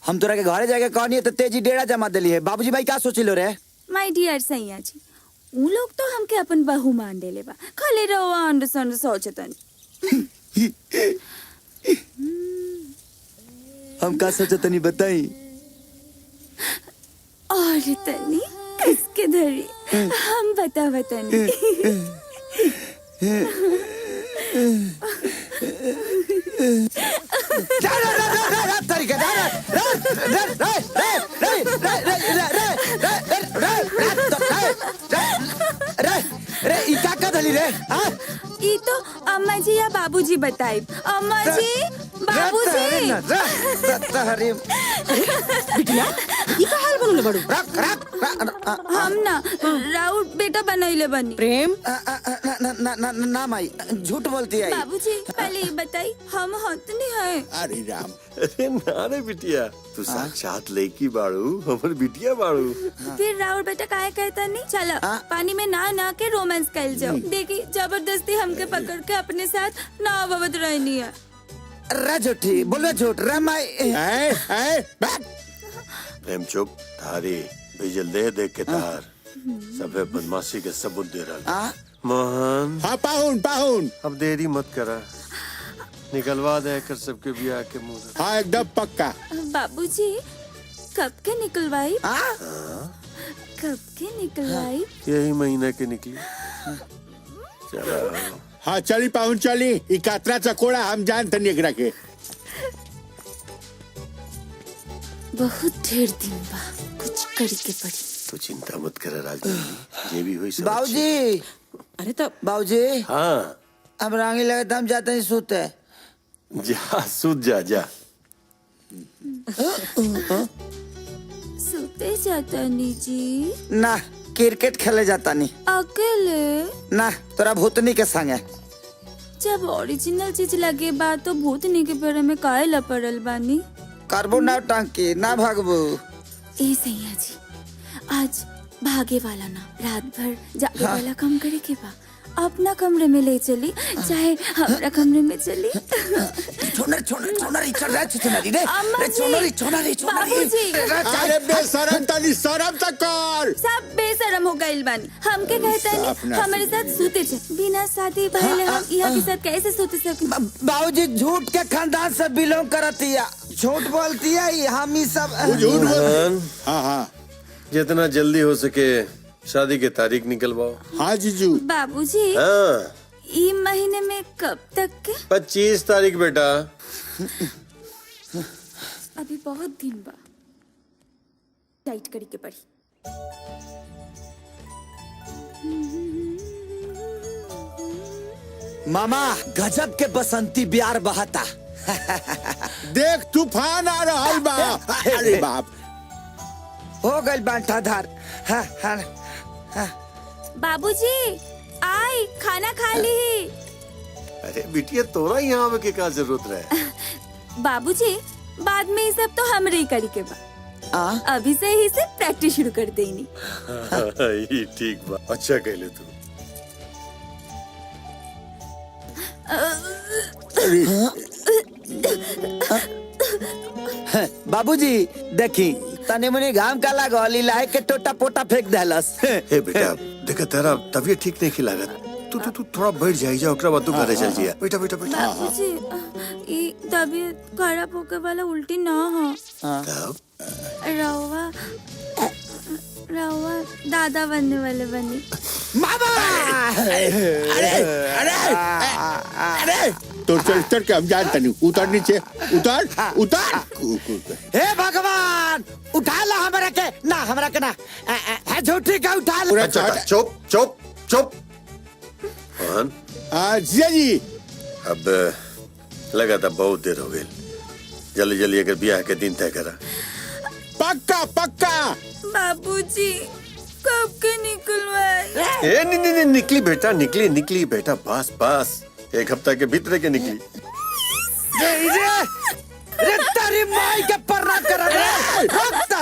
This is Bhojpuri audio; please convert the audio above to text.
हम तोरा के घरे जाके कहनी है तो तेजी डेरा जमा दिली है। बाबूजी भाई का सोचिलो रे? माय डियर सैया जी, उ लोग तो हमके अपन बहू मान देले बा, खाली रहो अंड संड सोचतन। हम का सोचतनी बताई? और तनी किसके धरी हम बतावतनी। ई तो अम्मा जी या बाबूजी बताई। अम्मा जी, बाबूजी। बिटिया ई का हाल बनले बड़ू? हम ना राउर बेटा बनैले बनी। प्रेम ना माई, झूठ बोलती है। बाबूजी पहले बताई हम हतनी है। अरे राम, अरे ना रे बिटिया, तू साक्षात लड़की बाड़ू, हमर बिटिया बाड़ू। फिर राउर बेटा काहे कहता नहीं? चलो पानी में ना के रोमांस कर जाओ। देखी जबरदस्ती हमके पकड़ के अपने साथ ना अवध रहनी है। रे झूठी बोलो, झूठ रे माई। प्रेम चुप, थारी भेजल दे के तार सबे बदमाशी के सबूत दे रहा। मोहन, हाँ पाहुन अब देरी मत करा, निकलवा दे कर सबके बियाह के मुंह। हाँ एकदम पक्का। बाबूजी कब के निकलवाई? कब के निकलवाई? यही महीना के निकली। चलो हाँ चली पाहुन चली, ई कातरा चकोड़ा हम जानते नहीं एकरा के। बहुत ढेर दिन बा, कुछ करी के पड़ी। तो चिंता मत कर राजू, ये भी हुई सब। बाबूजी, अरे तो बाबूजी हाँ अब रांगी लगे तो हम जाते नहीं सोते। जा सूत जा। सोते जाता नी जी? ना क्रिकेट खेले जाता नहीं। अकेले? ना तोरा भूतनी के संगे। जब ओरिजिनल चीज लगे बा तो भूतनी के पेड़ में काहे ला पड़ल बानी? करबो ना टांकी ना भागबो। ए सैया जी, आज भागे वाला ना, रात भर जागे वाला काम करे के बा। अपना कमरे में ले चली, चाहे हमारा कमरे में चली। बाबूजी अरे बेशरम तनी शरम तक कर। सब बेशरम हो गइल बानी। हमके कहता नहीं हमारे साथ सूते थे, बिना शादी पहले हम यहाँ के साथ कैसे सूते सके? बाबूजी झूठ के खानदान से बिलोंग करती है, झूठ बोलती है। हम ही सब झूठ बोल। मोहन, हाँ जितना जल्दी हो सके शादी के तारीख निकलवाओ। हाँ जीजू। बाबूजी हाँ ई महीने में कब तक के? 25 तारीख बेटा। अभी बहुत दिन बा, टाइट करी के पड़ी। मामा गजब के बसंती बिहार बहाता। देख तूफान आ रहा बा। अरे बाप, हो गइल बांटाधार। बाबूजी आई खाना खा ली। अरे बिटिया तोरा यहाँ आवे के का जरूरत रहे? बाबूजी बाद में ये सब तो हमरे ही करी के बा। अभी से ही से प्रैक्टिस शुरू कर देनी। ये ठीक बा, अच्छा कहले तू। बाबूजी देखी तने मुनी घाम का लागल, लाए के टोटा पोटा फेंक देलस। हे बेटा देखा तेरा तबीयत ठीक नहीं खिलागत, तू थोड़ा बैठ जाइए, ओकरा बाद तू घरे चल जिया। बेटा बाबूजी ये तबीयत खराब होके वाला उल्टी ना हो। तब रवा दादा बनने वाले बनी। मामा अरे तो चल के हम जानते नहीं। उतर नीचे, उतर। हे भगवान उठा ला हमरा के ना, हमरा के ना है झूठी का उठा ला। चुप। मोहन जिया जी, अब लगा था बहुत देर हो गई, जल्दी अगर ब्याह के दिन तय करा। पक्का। बाबूजी कब के निकलवाए? नहीं निकली बेटा, बस 1 हफ्ता के भीतर के निकली। रे तारी माई के पर्रा कर रे।